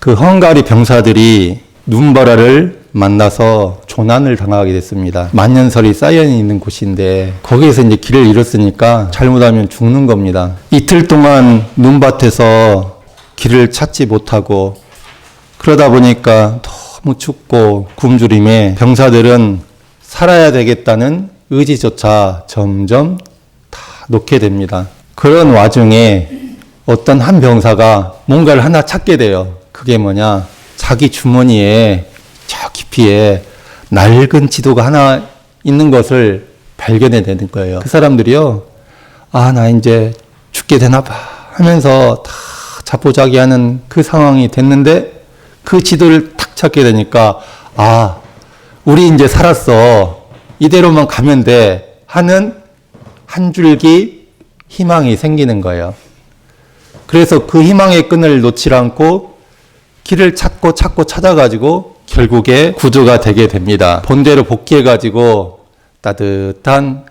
그 헝가리 병사들이 눈보라를 만나서 조난을 당하게 됐습니다. 만년설이 쌓여 있는 곳인데 거기에서 이제 길을 잃었으니까 잘못하면 죽는 겁니다. 이틀 동안 눈밭에서 길을 찾지 못하고 그러다 보니까 너무 춥고 굶주림에 병사들은 살아야 되겠다는 의지조차 점점 다 놓게 됩니다. 그런 와중에 어떤 한 병사가 뭔가를 하나 찾게 돼요. 그게 뭐냐? 자기 주머니에 저 깊이에 낡은 지도가 하나 있는 것을 발견해내는 거예요. 그 사람들이요, 아, 나 이제 죽게 되나 봐 하면서 다 자포자기하는 그 상황이 됐는데 그 지도를 탁 찾게 되니까, 아, 우리 이제 살았어. 이대로만 가면 돼 하는 한 줄기 희망이 생기는 거예요. 그래서 그 희망의 끈을 놓지 않고 길을 찾고 찾아가지고 결국에 구조가 되게 됩니다. 본대로 복귀해가지고 따뜻한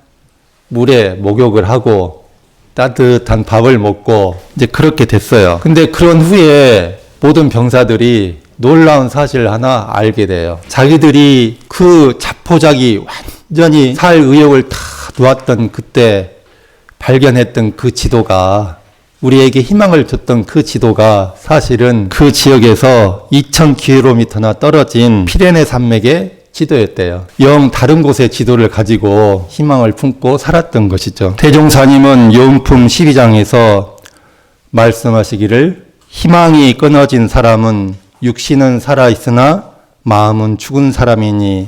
물에 목욕을 하고 따뜻한 밥을 먹고 이제 그렇게 됐어요. 근데 그런 후에 모든 병사들이 놀라운 사실 하나 알게 돼요. 자기들이 그 자포자기 완전히 살 의욕을 다 놓았던 그때 발견했던 그 지도가, 우리에게 희망을 줬던 그 지도가 사실은 그 지역에서 2000km나 떨어진 피레네 산맥의 지도였대요. 영 다른 곳의 지도를 가지고 희망을 품고 살았던 것이죠. 태종사님은 요음품 12장에서 말씀하시기를, 희망이 끊어진 사람은 육신은 살아있으나 마음은 죽은 사람이니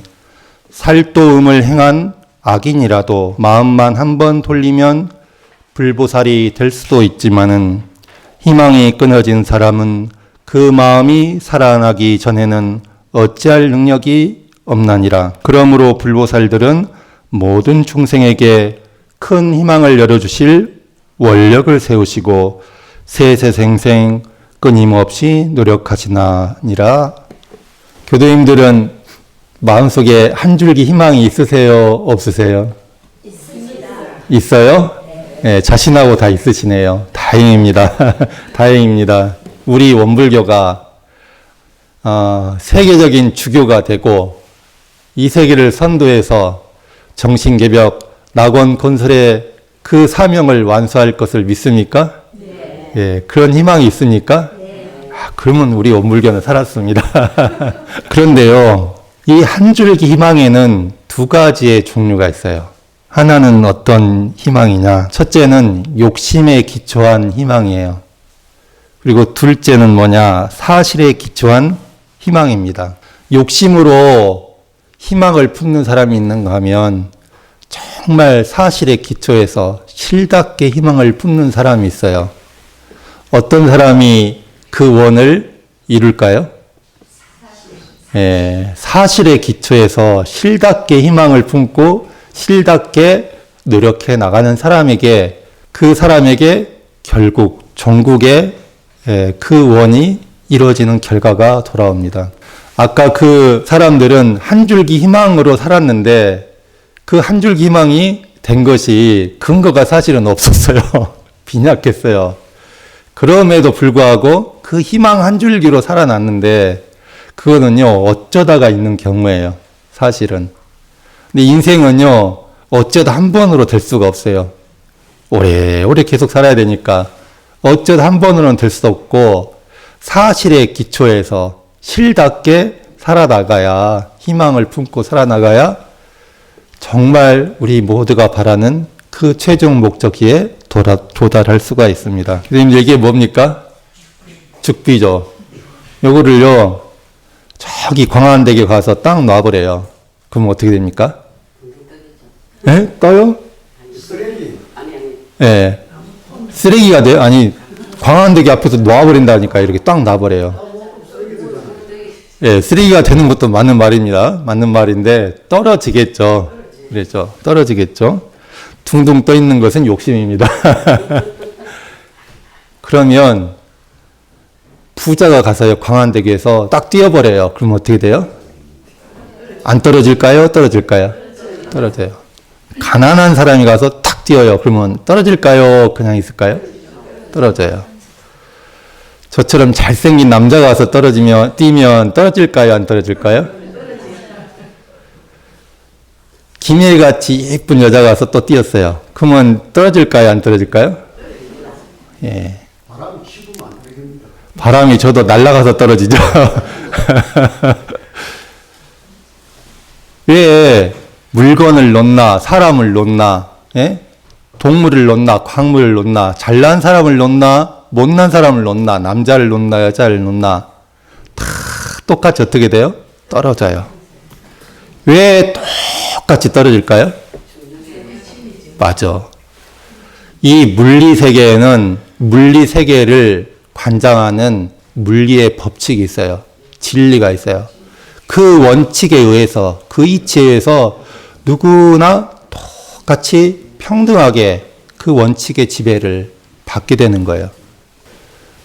살도음을 행한 악인이라도 마음만 한번 돌리면 불보살이 될 수도 있지만은 희망이 끊어진 사람은 그 마음이 살아나기 전에는 어찌할 능력이 없나니라. 그러므로 불보살들은 모든 중생에게 큰 희망을 열어주실 원력을 세우시고 세세생생 끊임없이 노력하시나니라. 교도님들은 마음속에 한 줄기 희망이 있으세요? 없으세요? 있습니다. 있어요? 네, 자신하고 다 있으시네요. 다행입니다. 다행입니다. 우리 원불교가 세계적인 주교가 되고 이 세계를 선도해서 정신개벽, 낙원 건설의 그 사명을 완수할 것을 믿습니까? 네. 예, 그런 희망이 있습니까? 네. 그러면 우리 원불교는 살았습니다. 그런데요, 이 한 줄기 희망에는 두 가지의 종류가 있어요. 하나는 어떤 희망이냐? 첫째는 욕심에 기초한 희망이에요. 그리고 둘째는 뭐냐? 사실에 기초한 희망입니다. 욕심으로 희망을 품는 사람이 있는가 하면 정말 사실에 기초해서 실답게 희망을 품는 사람이 있어요. 어떤 사람이 그 원을 이룰까요? 사실에 기초해서 실답게 희망을 품고 실답게 노력해 나가는 사람에게, 그 사람에게 결국 종국의 그 원이 이루어지는 결과가 돌아옵니다. 아까 그 사람들은 한 줄기 희망으로 살았는데 그 한 줄기 희망이 된 것이 근거가 사실은 없었어요. 빈약했어요. 그럼에도 불구하고 그 희망 한 줄기로 살아났는데 그거는요, 어쩌다가 있는 경우예요. 사실은. 근데 인생은요, 어쩌다 한 번으로 될 수가 없어요. 오래오래 계속 살아야 되니까 어쩌다 한 번으로는 될 수 없고 사실에 기초해서 실답게 살아나가야, 희망을 품고 살아나가야 정말 우리 모두가 바라는 그 최종 목적지에 도달할 수가 있습니다. 선생님, 이게 뭡니까? 죽비죠. 요거를요, 저기 광안대교 가서 딱 놔버려요. 그럼 어떻게 됩니까? 예? 떠요? 쓰레기. 예. 쓰레기가 돼요? 아니, 광안대교 앞에서 놔버린다니까, 이렇게 딱 놔버려요. 예, 쓰레기가 되는 것도 맞는 말입니다. 맞는 말인데, 떨어지겠죠. 그렇죠. 떨어지겠죠. 둥둥 떠 있는 것은 욕심입니다. 그러면, 부자가 가서요, 광안대교에서 딱 뛰어버려요. 그럼 어떻게 돼요? 안 떨어질까요? 떨어질까요? 떨어져요. 가난한 사람이 가서 탁 뛰어요. 그러면 떨어질까요? 그냥 있을까요? 떨어져요. 저처럼 잘생긴 남자가 와서 뛰면 떨어질까요? 안 떨어질까요? 김혜같이 예쁜 여자가 와서 또 뛰었어요. 그러면 떨어질까요? 안 떨어질까요? 예. 바람이 저도 날아가서 떨어지죠. 왜 물건을 놓나, 사람을 놓나, 예? 동물을 놓나, 광물을 놓나, 잘난 사람을 놓나, 못난 사람을 놓나, 남자를 놓나, 여자를 놓나, 다 똑같이 어떻게 돼요? 떨어져요. 왜 똑같이 떨어질까요? 맞아. 이 물리 세계에는 물리 세계를 관장하는 물리의 법칙이 있어요. 진리가 있어요. 그 원칙에 의해서, 그 이치에 의해서 누구나 똑같이 평등하게 그 원칙의 지배를 받게 되는 거예요.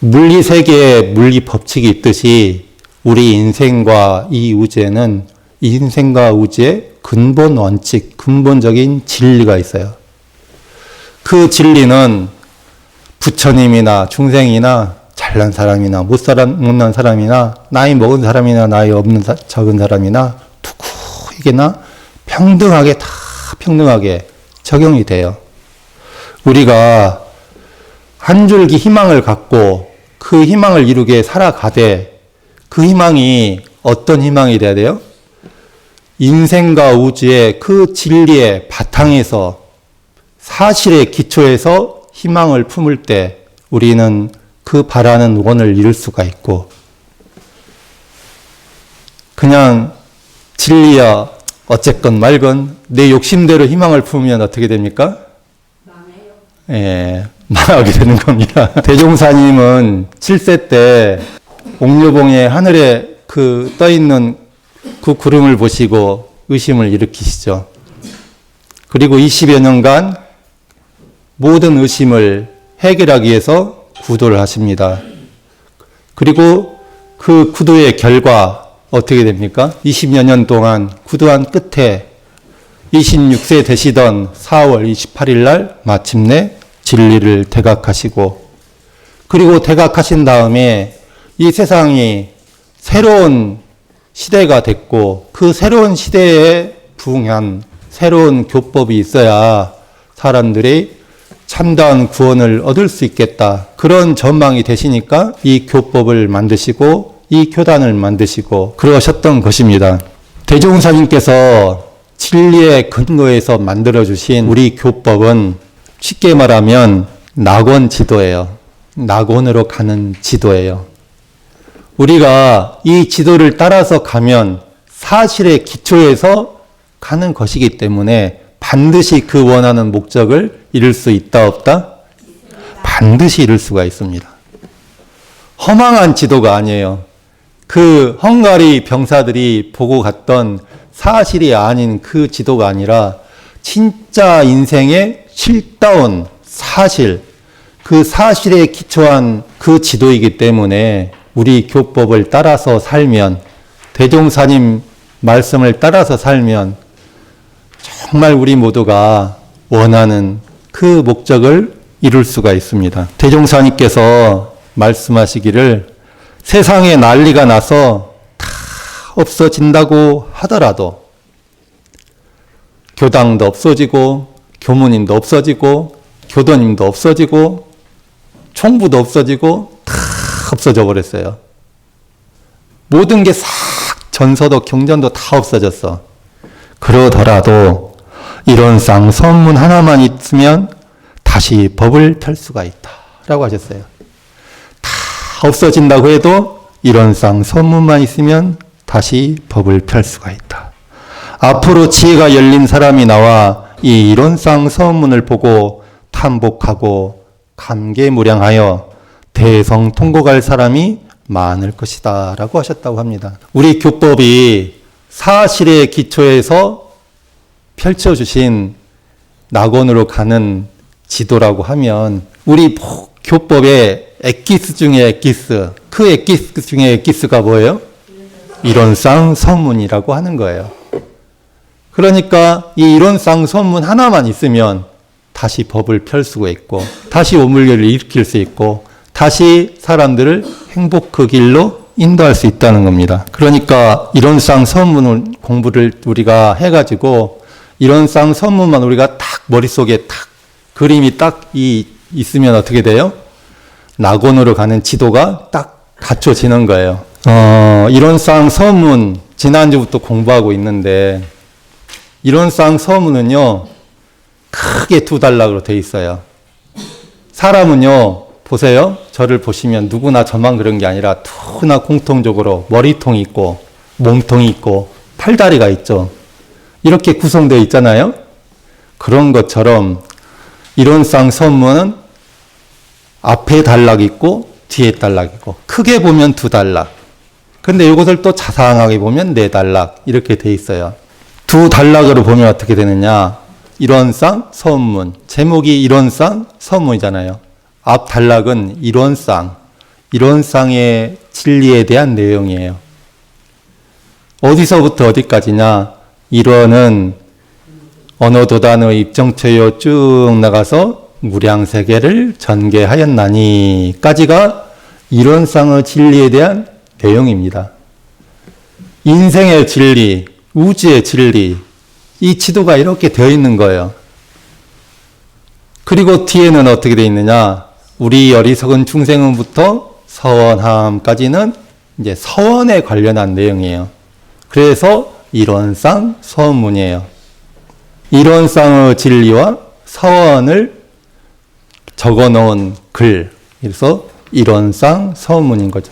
물리 세계에 물리 법칙이 있듯이 우리 인생과 이 우주에는 인생과 우주의 근본 원칙, 근본적인 진리가 있어요. 그 진리는 부처님이나 중생이나 잘난 사람이나 못난 사람이나 나이 먹은 사람이나 나이 없는 적은 사람이나 누구에게나 평등하게 다 평등하게 적용이 돼요. 우리가 한 줄기 희망을 갖고 그 희망을 이루게 살아가되 그 희망이 어떤 희망이 돼야 돼요? 인생과 우주의 그 진리의 바탕에서 사실의 기초에서 희망을 품을 때 우리는 그 바라는 원을 이룰 수가 있고 그냥 진리야 어쨌건 말건 내 욕심대로 희망을 품으면 어떻게 됩니까? 망해요. 예, 망하게 되는 겁니다. 대종사님은 7세 때 옥류봉에 하늘에 그 떠있는 그 구름을 보시고 의심을 일으키시죠. 그리고 20여 년간 모든 의심을 해결하기 위해서 구도를 하십니다. 그리고 그 구도의 결과 어떻게 됩니까? 20여 년 동안 구도한 끝에 26세 되시던 4월 28일 날 마침내 진리를 대각하시고 그리고 대각하신 다음에 이 세상이 새로운 시대가 됐고 그 새로운 시대에 부응한 새로운 교법이 있어야 사람들이 참다운 구원을 얻을 수 있겠다. 그런 전망이 되시니까 이 교법을 만드시고 이 교단을 만드시고 그러셨던 것입니다. 대종사님께서 진리의 근거에서 만들어주신 우리 교법은 쉽게 말하면 낙원 지도예요. 낙원으로 가는 지도예요. 우리가 이 지도를 따라서 가면 사실의 기초에서 가는 것이기 때문에 반드시 그 원하는 목적을 이룰 수 있다 없다? 반드시 이룰 수가 있습니다. 허망한 지도가 아니에요. 그 헝가리 병사들이 보고 갔던 사실이 아닌 그 지도가 아니라 진짜 인생의 실다운 사실, 그 사실에 기초한 그 지도이기 때문에 우리 교법을 따라서 살면 대종사님 말씀을 따라서 살면 정말 우리 모두가 원하는 그 목적을 이룰 수가 있습니다. 대종사님께서 말씀하시기를 세상에 난리가 나서 다 없어진다고 하더라도 교당도 없어지고 교무님도 없어지고 교도님도 없어지고 총부도 없어지고 다 없어져 버렸어요. 모든 게 싹 전서도 경전도 다 없어졌어. 그러더라도 이런 쌍선문 하나만 있으면 다시 법을 펼 수가 있다 라고 하셨어요. 다 없어진다고 해도 이런 쌍선문만 있으면 다시 법을 펼 수가 있다. 앞으로 지혜가 열린 사람이 나와 이 이론상 서문을 보고 탐복하고 감개무량하여 대성통곡할 사람이 많을 것이다 라고 하셨다고 합니다. 우리 교법이 사실의 기초에서 펼쳐주신 낙원으로 가는 지도라고 하면 우리 교법의 엑기스 중에 엑기스, 그 엑기스 중에 엑기스가 뭐예요? 이론상 서문이라고 하는 거예요. 그러니까 이 이론상 서문 하나만 있으면 다시 법을 펼 수가 있고 다시 오물교를 일으킬 수 있고 다시 사람들을 행복 그 길로 인도할 수 있다는 겁니다. 그러니까 이론상 서문을 공부를 우리가 해가지고 이론상 서문만 우리가 딱 머릿속에 딱 그림이 딱 있으면 어떻게 돼요? 낙원으로 가는 지도가 딱 갖춰지는 거예요. 이론상 서문 지난주부터 공부하고 있는데 이론상 서문은요 크게 두 단락으로 돼 있어요. 사람은요 보세요. 저를 보시면 누구나 저만 그런 게 아니라 누구나 공통적으로 머리통이 있고 몸통이 있고 팔다리가 있죠. 이렇게 구성되어 있잖아요. 그런 것처럼 이론상 서문은 앞에 단락이 있고 뒤에 단락이 있고 크게 보면 두 단락. 근데 이것을 또 자상하게 보면 네 단락 이렇게 돼 있어요. 두 단락으로 보면 어떻게 되느냐. 이론상 서문. 제목이 이론상 서문이잖아요. 앞 단락은 이론상의 진리에 대한 내용이에요. 어디서부터 어디까지냐. 이론은 언어도단의 입정처요 쭉 나가서 무량세계를 전개하였나니까지가 이론상의 진리에 대한 내용입니다. 인생의 진리, 우주의 진리, 이 지도가 이렇게 되어 있는 거예요. 그리고 뒤에는 어떻게 되어 있느냐. 우리 어리석은 중생은부터 서원함까지는 이제 서원에 관련한 내용이에요. 그래서 이론상 서문이에요. 이론상의 진리와 서원을 적어 놓은 글. 그래서 이론상 서문인 거죠.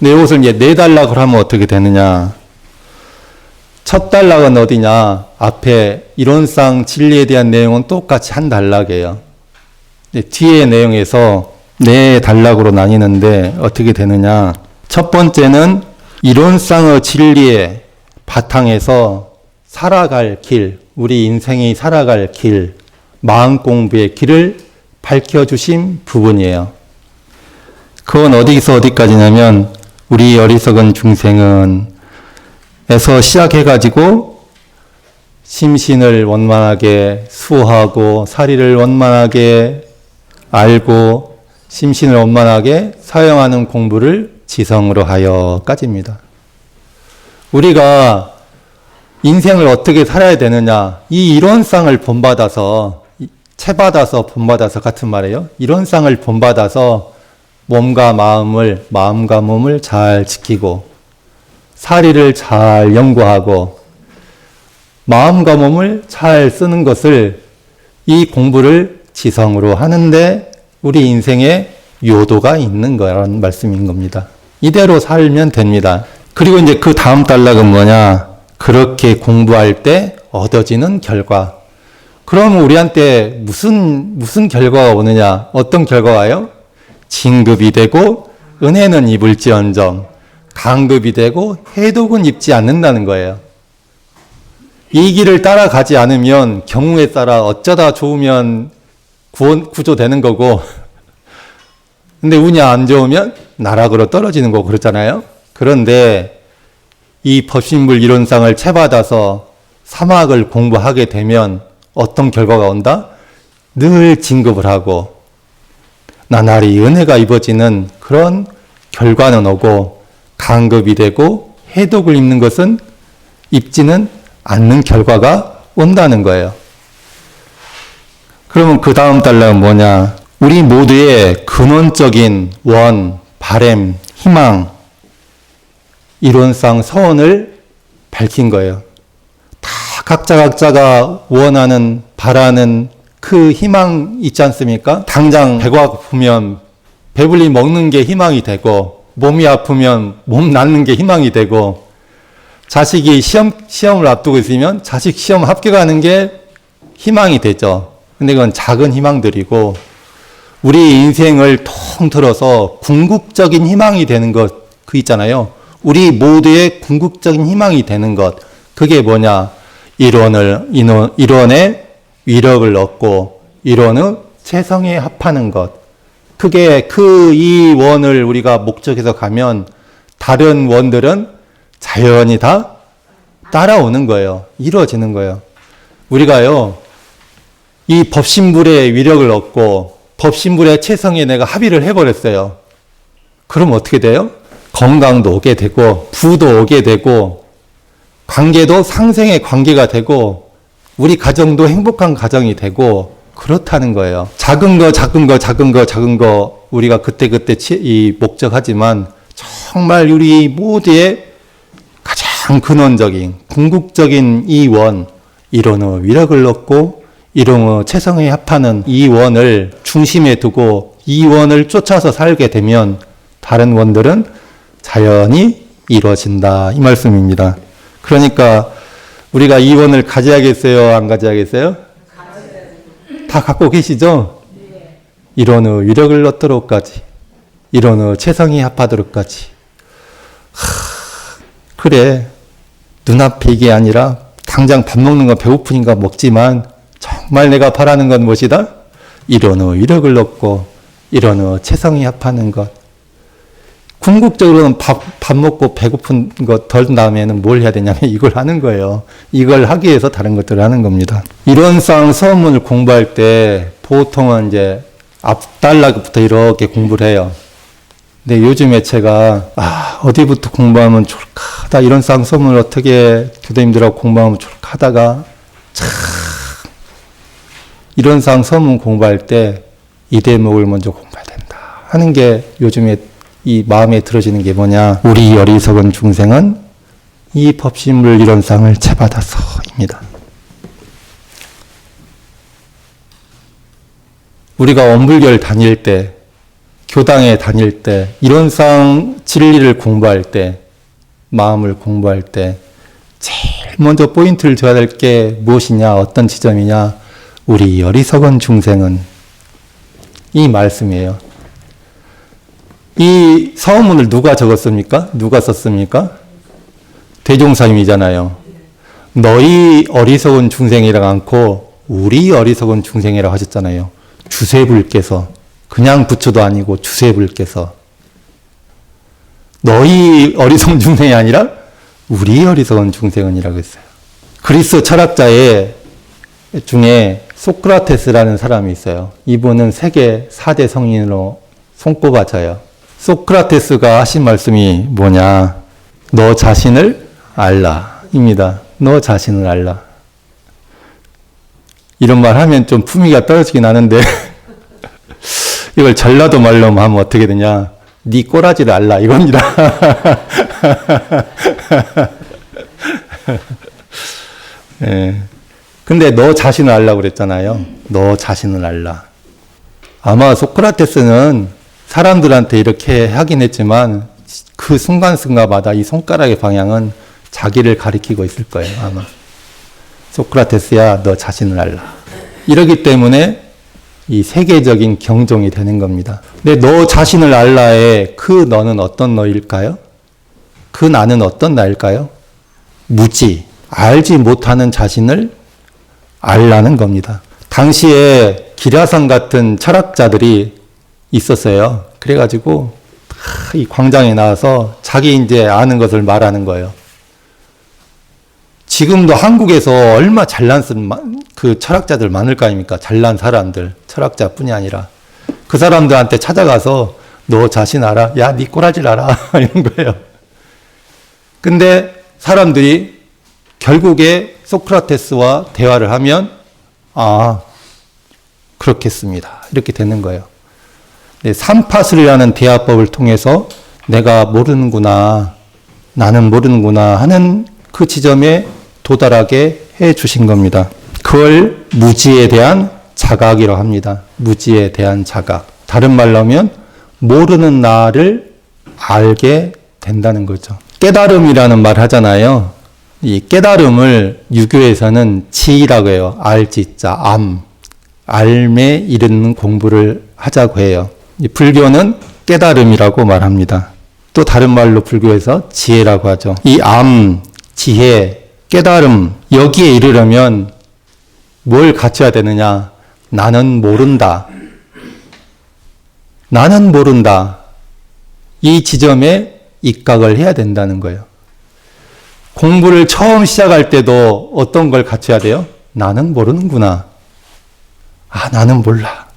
근데 이것을 이제 네 단락을 하면 어떻게 되느냐. 첫 단락은 어디냐. 앞에 이론상 진리에 대한 내용은 똑같이 한 단락이에요. 뒤의 내용에서 네 단락으로 나뉘는데 어떻게 되느냐. 첫 번째는 이론상의 진리의 바탕에서 살아갈 길, 우리 인생이 살아갈 길, 마음 공부의 길을 밝혀주신 부분이에요. 그건 어디서 어디까지냐면 우리 어리석은 중생은 에서 시작해가지고 심신을 원만하게 수호하고 사리를 원만하게 알고 심신을 원만하게 사용하는 공부를 지성으로 하여까지입니다. 우리가 인생을 어떻게 살아야 되느냐. 이 이론상을 본받아서 채받아서 본받아서 같은 말이에요. 이론상을 본받아서 마음과 몸을 잘 지키고 사리를 잘 연구하고 마음과 몸을 잘 쓰는 것을 이 공부를 지성으로 하는데 우리 인생에 요도가 있는 거라는 말씀인 겁니다. 이대로 살면 됩니다. 그리고 이제 그 다음 단락은 뭐냐. 그렇게 공부할 때 얻어지는 결과. 그럼 우리한테 무슨 결과가 오느냐. 어떤 결과가요? 진급이 되고 은혜는 입을지언정 강급이 되고 해독은 입지 않는다는 거예요. 이 길을 따라가지 않으면 경우에 따라 어쩌다 좋으면 구조되는 거고 근데 운이 안 좋으면 나락으로 떨어지는 거고 그렇잖아요. 그런데 이 법신불 이론상을 채받아서 사막을 공부하게 되면 어떤 결과가 온다? 늘 진급을 하고 나날이 은혜가 입어지는 그런 결과는 오고 강급이 되고 해독을 입는 것은 입지는 않는 결과가 온다는 거예요. 그러면 그 다음 단락은 뭐냐? 우리 모두의 근원적인 원, 바램, 희망, 이론상 서원을 밝힌 거예요. 다 각자가 원하는, 바라는 그 희망 있지 않습니까? 당장 배가 고프면 배불리 먹는 게 희망이 되고 몸이 아프면 몸 낫는 게 희망이 되고 자식이 시험을 앞두고 있으면 자식 시험 합격하는 게 희망이 되죠. 근데 그건 작은 희망들이고 우리 인생을 통틀어서 궁극적인 희망이 되는 것 그 있잖아요. 우리 모두의 궁극적인 희망이 되는 것 그게 뭐냐? 이론의 위력을 얻고 이론의 재성에 합하는 것. 그게 이 원을 우리가 목적해서 가면 다른 원들은 자연히 다 따라오는 거예요. 이루어지는 거예요. 우리가요, 이 법신불의 위력을 얻고 법신불의 체성에 내가 합의를 해버렸어요. 그럼 어떻게 돼요? 건강도 오게 되고 부도 오게 되고 관계도 상생의 관계가 되고 우리 가정도 행복한 가정이 되고 그렇다는 거예요. 작은 거 우리가 그때그때 이 목적하지만 정말 우리 모두의 가장 근원적인 궁극적인 이 원, 이론의 위력을 얻고 이론의 체성에 합하는 이 원을 중심에 두고 이 원을 쫓아서 살게 되면 다른 원들은 자연히 이루어진다 이 말씀입니다. 그러니까 우리가 이 원을 가져야겠어요? 안 가져야겠어요? 다 갖고 계시죠? 이론의 위력을 얻도록까지 이론의 체성이 합하도록까지. 그래, 눈앞에 이게 아니라 당장 밥 먹는 거 배고프니까 먹지만 정말 내가 바라는 건 무엇이다? 이론의 위력을 얻고 이론의 체성이 합하는 것. 궁극적으로는 밥 먹고 배고픈 것 덜 다음에는 뭘 해야 되냐면 이걸 하는 거예요. 이걸 하기 위해서 다른 것들을 하는 겁니다. 이론상 서문을 공부할 때 보통은 이제 앞달락부터 이렇게 공부를 해요. 근데 요즘에 제가 어디부터 공부하면 좋을까 하다 이론상 서문을 어떻게 교수님들하고 공부하면 좋을까 하다가 참 이론상 서문 공부할 때 이 대목을 먼저 공부해야 된다 하는 게 요즘에 이 마음에 들어지는 게 뭐냐. 우리 어리석은 중생은 이 법신물 이론상을 채받아서입니다. 우리가 원불교를 다닐 때 교당에 다닐 때 이론상 진리를 공부할 때 마음을 공부할 때 제일 먼저 포인트를 줘야 될 게 무엇이냐 어떤 지점이냐 우리 어리석은 중생은 이 말씀이에요. 이 서문을 누가 적었습니까? 누가 썼습니까? 대종사님이잖아요. 너희 어리석은 중생이라고 않고 우리 어리석은 중생이라고 하셨잖아요. 주세불께서 그냥 부처도 아니고 주세불께서 너희 어리석은 중생이 아니라 우리 어리석은 중생은이라고 했어요. 그리스 철학자의 중에 소크라테스라는 사람이 있어요. 이분은 세계 4대 성인으로 손꼽아져요. 소크라테스가 하신 말씀이 뭐냐. 너 자신을 알라입니다. 너 자신을 알라. 이런 말 하면 좀 품위가 떨어지긴 하는데 이걸 전라도 말로 하면 어떻게 되냐. 네 꼬라지를 알라 이겁니다. 네. 근데 너 자신을 알라고 그랬잖아요. 너 자신을 알라. 아마 소크라테스는 사람들한테 이렇게 하긴 했지만 그 순간순간마다 이 손가락의 방향은 자기를 가리키고 있을 거예요. 아마. 소크라테스야 너 자신을 알라. 이러기 때문에 이 세계적인 경종이 되는 겁니다. 근데 너 자신을 알라의 그 너는 어떤 너일까요? 그 나는 어떤 나일까요? 무지, 알지 못하는 자신을 알라는 겁니다. 당시에 기라상 같은 철학자들이 있었어요. 그래가지고 이 광장에 나와서 자기 이제 아는 것을 말하는 거예요. 지금도 한국에서 얼마 잘난 그 철학자들 많을 거 아닙니까? 잘난 사람들, 철학자뿐이 아니라 그 사람들한테 찾아가서 너 자신 알아? 야, 네 꼬라지를 알아? 이런 거예요. 근데 사람들이 결국에 소크라테스와 대화를 하면 그렇겠습니다. 이렇게 되는 거예요. 네, 삼파술이라는 대화법을 통해서 내가 모르는구나, 나는 모르는구나 하는 그 지점에 도달하게 해 주신 겁니다. 그걸 무지에 대한 자각이라고 합니다. 무지에 대한 자각. 다른 말로 하면 모르는 나를 알게 된다는 거죠. 깨달음이라는 말 하잖아요. 이 깨달음을 유교에서는 지라고 해요. 알지자, 알매 이르는 공부를 하자고 해요. 이 불교는 깨달음이라고 말합니다. 또 다른 말로 불교에서 지혜라고 하죠. 이 지혜, 깨달음 여기에 이르려면 뭘 갖춰야 되느냐? 나는 모른다. 나는 모른다. 이 지점에 입각을 해야 된다는 거예요. 공부를 처음 시작할 때도 어떤 걸 갖춰야 돼요? 나는 모르는구나. 나는 몰라.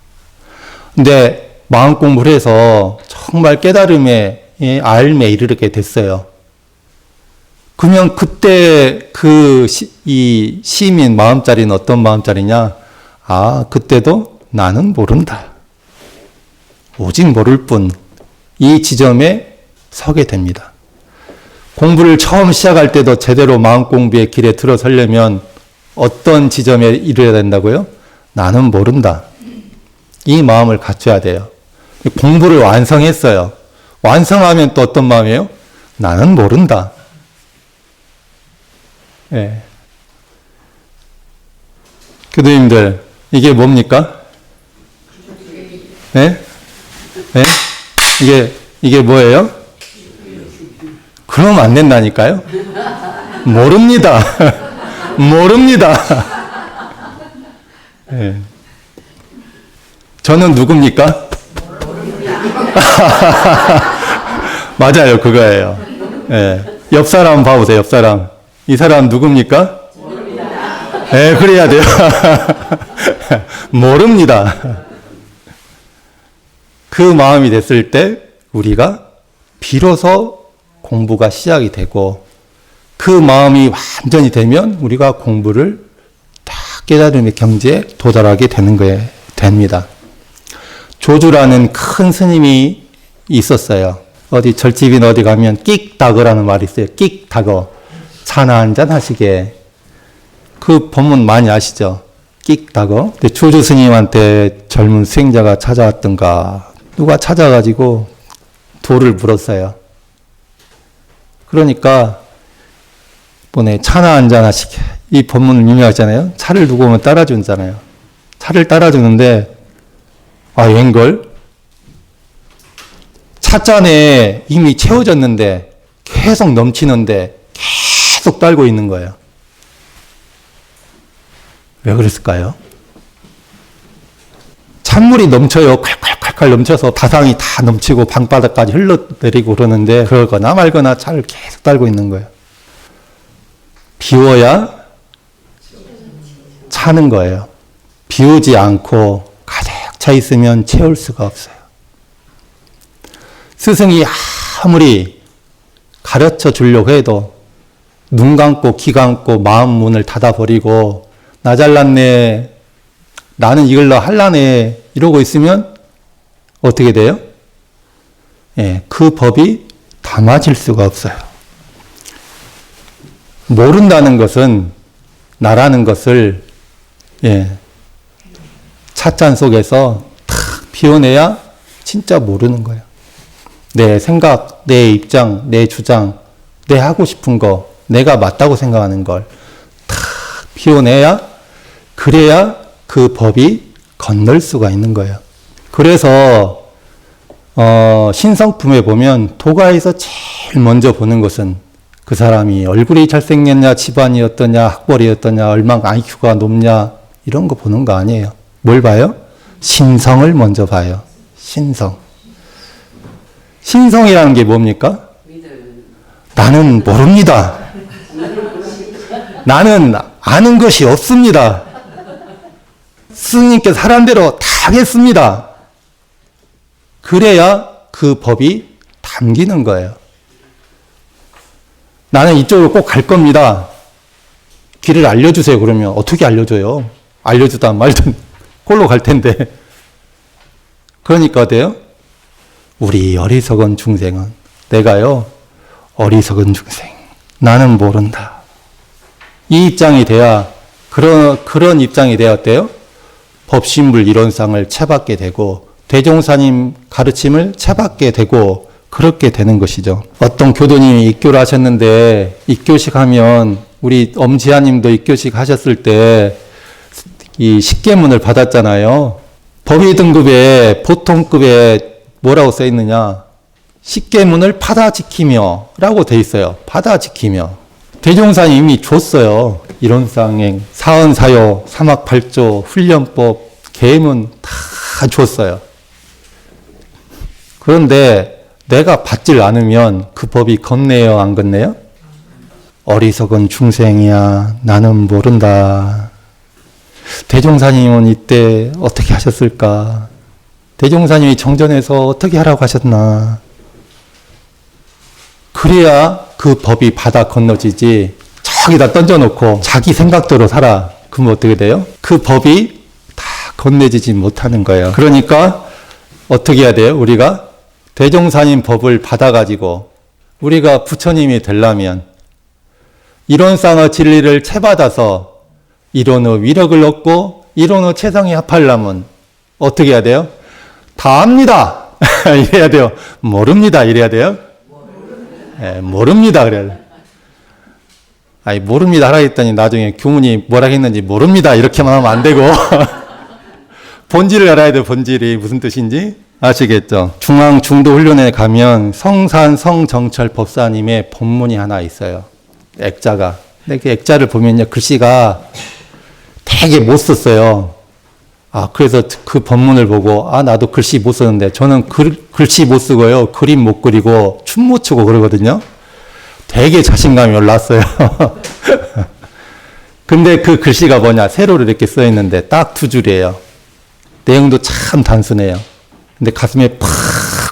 근데 마음 공부를 해서 정말 깨달음의 알매 이르게 됐어요. 그러면 그때 이 시민 마음자리는 어떤 마음자리냐? 아, 그때도 나는 모른다. 오직 모를 뿐. 이 지점에 서게 됩니다. 공부를 처음 시작할 때도 제대로 마음 공부의 길에 들어서려면 어떤 지점에 이르러야 된다고요? 나는 모른다. 이 마음을 갖춰야 돼요. 공부를 완성했어요. 완성하면 또 어떤 마음이에요? 나는 모른다. 예. 교도님들, 이게 뭡니까? 네? 네? 이게 뭐예요? 그러면 안 된다니까요? 모릅니다. 모릅니다. 네. 저는 누굽니까? 맞아요, 그거예요. 네. 옆 사람 봐보세요, 옆 사람. 이 사람 누굽니까? 모릅니다. 네, 그래야 돼요. 모릅니다. 그 마음이 됐을 때 우리가 비로소 공부가 시작이 되고 그 마음이 완전히 되면 우리가 공부를 다 깨달음의 경지에 도달하게 되는 거에 됩니다. 조주라는 큰 스님이 있었어요. 어디 절집인 어디 가면 끽다거라는 말이 있어요. 끽다거. 차나 한잔 하시게. 그 법문 많이 아시죠? 끽다거. 근데 조주 스님한테 젊은 수행자가 찾아왔던가 누가 찾아가지고 돌을 물었어요. 그러니까 차나 한잔 하시게. 이 법문 유명하잖아요. 차를 두고 오면 따라주잖아요. 차를 따라주는데 웬걸? 찻잔에 이미 채워졌는데 계속 넘치는데 계속 딸고 있는 거예요. 왜 그랬을까요? 찬물이 넘쳐요. 칼칼칼칼 넘쳐서 다상이 다 넘치고 방바닥까지 흘러내리고 그러는데 그러거나 말거나 차를 계속 딸고 있는 거예요. 비워야 차는 거예요. 비우지 않고 가득 차 있으면 채울 수가 없어요. 스승이 아무리 가르쳐 주려고 해도 눈 감고 귀 감고 마음 문을 닫아버리고 나 잘났네, 나는 이걸로 할라네 이러고 있으면 어떻게 돼요? 예, 그 법이 담아질 수가 없어요. 모른다는 것은 나라는 것을 찻잔 속에서 탁 비워내야 진짜 모르는 거예요. 내 생각, 내 입장, 내 주장, 내 하고 싶은 거, 내가 맞다고 생각하는 걸 탁 비워내야, 그래야 그 법이 건널 수가 있는 거예요. 그래서 신성품에 보면 도가에서 제일 먼저 보는 것은 그 사람이 얼굴이 잘생겼냐, 집안이 어떠냐, 학벌이 어떠냐, 얼마나 IQ가 높냐 이런 거 보는 거 아니에요. 뭘 봐요? 신성을 먼저 봐요. 신성. 신성이라는 게 뭡니까? 나는 모릅니다. 나는 아는 것이 없습니다. 스님께서 하란 대로 다 하겠습니다. 그래야 그 법이 담기는 거예요. 나는 이쪽으로 꼭 갈 겁니다. 길을 알려주세요. 그러면 어떻게 알려줘요? 알려주다 말든 홀로 갈 텐데. 그러니까 어때요? 우리 어리석은 중생은, 내가요 어리석은 중생, 나는 모른다. 이 입장이 돼야, 그런 입장이 돼야 어때요? 법신불 이론상을 채받게 되고 대종사님 가르침을 채받게 되고 그렇게 되는 것이죠. 어떤 교도님이 입교를 하셨는데 입교식 하면 우리 엄지아님도 입교식 하셨을 때 이 식계문을 받았잖아요. 법의 등급에 보통급에 뭐라고 써 있느냐? 식계문을 받아 지키며 라고 돼 있어요. 받아 지키며. 대종사님이 이미 줬어요. 이론상행, 사언사요, 사막팔조, 훈련법, 계문 다 줬어요. 그런데 내가 받질 않으면 그 법이 건네요, 안 건네요? 어리석은 중생이야, 나는 모른다. 대종사님은 이때 어떻게 하셨을까? 대종사님이 정전에서 어떻게 하라고 하셨나. 그래야 그 법이 바다 건너지지. 저기다 던져놓고 자기 생각대로 살아. 그러면 어떻게 돼요? 그 법이 다 건네지지 못하는 거예요. 그러니까 어떻게 해야 돼요? 우리가 대종사님 법을 받아가지고 우리가 부처님이 되려면 이론상의 진리를 채받아서 이론의 위력을 얻고 이론의 체성에 합하려면 어떻게 해야 돼요? 다 압니다. 이래야 돼요. 모릅니다. 이래야 돼요. 네, 모릅니다. 그래야 돼요. 아니, 모릅니다. 하라 했더니 나중에 교문이 뭐라 했는지 모릅니다. 이렇게만 하면 안 되고. 본질을 알아야 돼요. 본질이 무슨 뜻인지 아시겠죠? 중앙 중도 훈련에 가면 성산 성정철 법사님의 법문이 하나 있어요. 액자가. 근데 그 액자를 보면요. 글씨가 되게 못 썼어요. 아, 그래서 그 법문을 보고, 아, 나도 글씨 못 쓰는데, 저는 글씨 못 쓰고요. 그림 못 그리고, 춤 못 추고 그러거든요. 되게 자신감이 올랐어요. 근데 그 글씨가 뭐냐, 세로로 이렇게 써 있는데, 딱 2줄이에요. 내용도 참 단순해요. 근데 가슴에 팍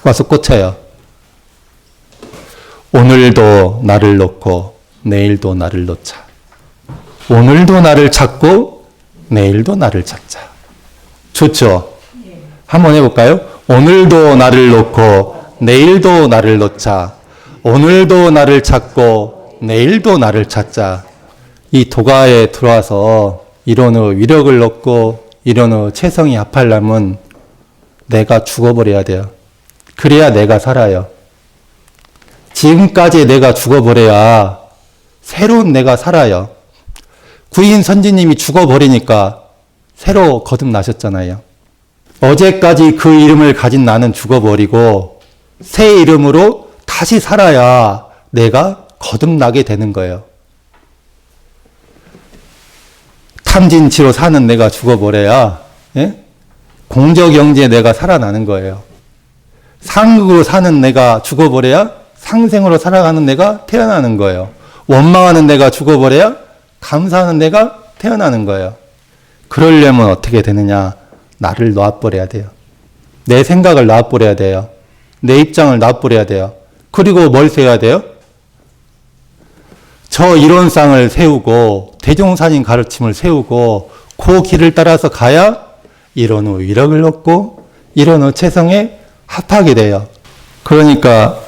와서 꽂혀요. 오늘도 나를 놓고, 내일도 나를 놓자. 오늘도 나를 찾고, 내일도 나를 찾자. 좋죠? 한번 해볼까요? 오늘도 나를 놓고 내일도 나를 놓자. 오늘도 나를 찾고 내일도 나를 찾자. 이 도가에 들어와서 이론의 위력을 얻고 이론의 체성이 합하려면 내가 죽어버려야 돼요. 그래야 내가 살아요. 지금까지 내가 죽어버려야 새로운 내가 살아요. 구인 선지님이 죽어버리니까 새로 거듭나셨잖아요. 어제까지 그 이름을 가진 나는 죽어버리고 새 이름으로 다시 살아야 내가 거듭나게 되는 거예요. 탐진치로 사는 내가 죽어버려야 공저경지에 내가 살아나는 거예요. 상극으로 사는 내가 죽어버려야 상생으로 살아가는 내가 태어나는 거예요. 원망하는 내가 죽어버려야 감사하는 내가 태어나는 거예요. 그러려면 어떻게 되느냐? 나를 놔버려야 돼요. 내 생각을 놔버려야 돼요. 내 입장을 놔버려야 돼요. 그리고 뭘 세워야 돼요? 저 이론상을 세우고 대종사님 가르침을 세우고 그 길을 따라서 가야 이론의 위력을 얻고 이론의 체성에 합하게 돼요. 그러니까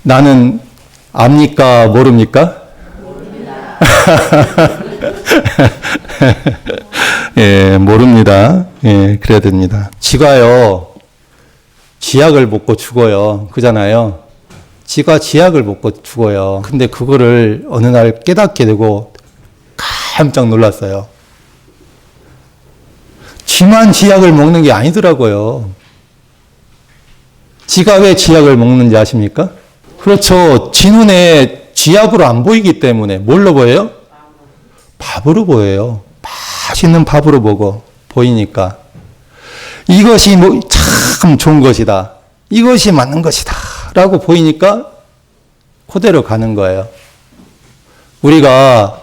나는 압니까? 모릅니까? 모릅니다. 예, 모릅니다. 예, 그래야 됩니다. 쥐가요, 쥐약을 먹고 죽어요. 그잖아요. 쥐가 쥐약을 먹고 죽어요. 근데 그거를 어느 날 깨닫게 되고 깜짝 놀랐어요. 쥐만 쥐약을 먹는 게 아니더라고요. 쥐가 왜 쥐약을 먹는지 아십니까? 그렇죠. 쥐 눈에 쥐약으로 안 보이기 때문에 뭘로 보여요? 밥으로 보여요. 맛있는 밥으로 보이니까. 이것이 참 좋은 것이다. 이것이 맞는 것이다. 라고 보이니까 그대로 가는 거예요. 우리가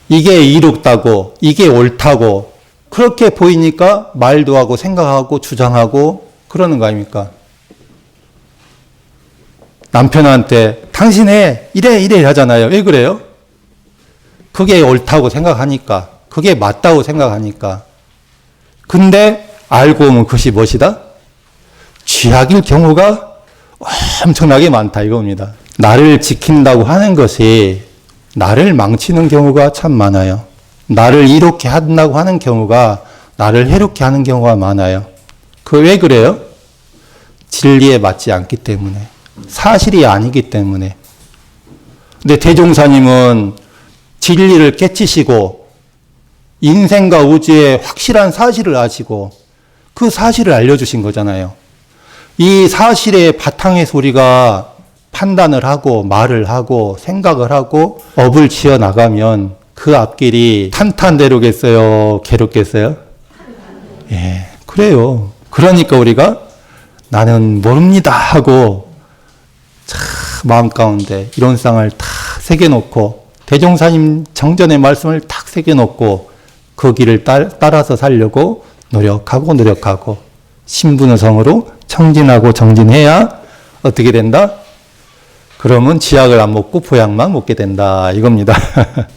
이게 이롭다고, 이게 옳다고, 그렇게 보이니까 말도 하고 생각하고 주장하고 그러는 거 아닙니까? 남편한테 당신에 이래 하잖아요. 왜 그래요? 그게 옳다고 생각하니까, 그게 맞다고 생각하니까. 근데 알고 보면 그것이 무엇이다? 쥐약일 경우가 엄청나게 많다 이겁니다. 나를 지킨다고 하는 것이 나를 망치는 경우가 참 많아요. 나를 이롭게 한다고 하는 경우가 나를 해롭게 하는 경우가 많아요. 그 왜 그래요? 진리에 맞지 않기 때문에. 사실이 아니기 때문에. 근데 대종사님은 진리를 깨치시고 인생과 우주의 확실한 사실을 아시고 그 사실을 알려주신 거잖아요. 이 사실의 바탕에서 우리가 판단을 하고 말을 하고 생각을 하고 업을 지어 나가면 그 앞길이 탄탄대로겠어요? 괴롭겠어요? 예, 그래요. 그러니까 우리가 나는 모릅니다 하고 참 마음 가운데 이론상을 다 새겨놓고 대종사님 정전의 말씀을 탁 새겨놓고 그 길을 따라서 살려고 노력하고 신분의 성으로 청진하고 정진해야 어떻게 된다? 그러면 지약을 안 먹고 보약만 먹게 된다 이겁니다.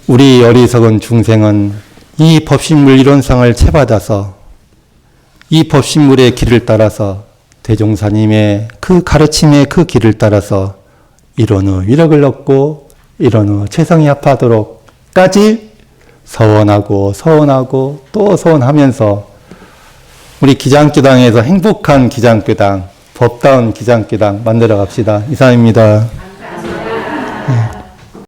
우리 어리석은 중생은 이 법신물 이론상을 채받아서 이 법신물의 길을 따라서 대종사님의 그 가르침의 그 길을 따라서 이런 위력을 얻고 이런 최성이 합하도록까지 서원하고 서원하고 또 서원하면서 우리 기장교당에서 행복한 기장교당, 법다운 기장교당 만들어 갑시다. 이상입니다. 네.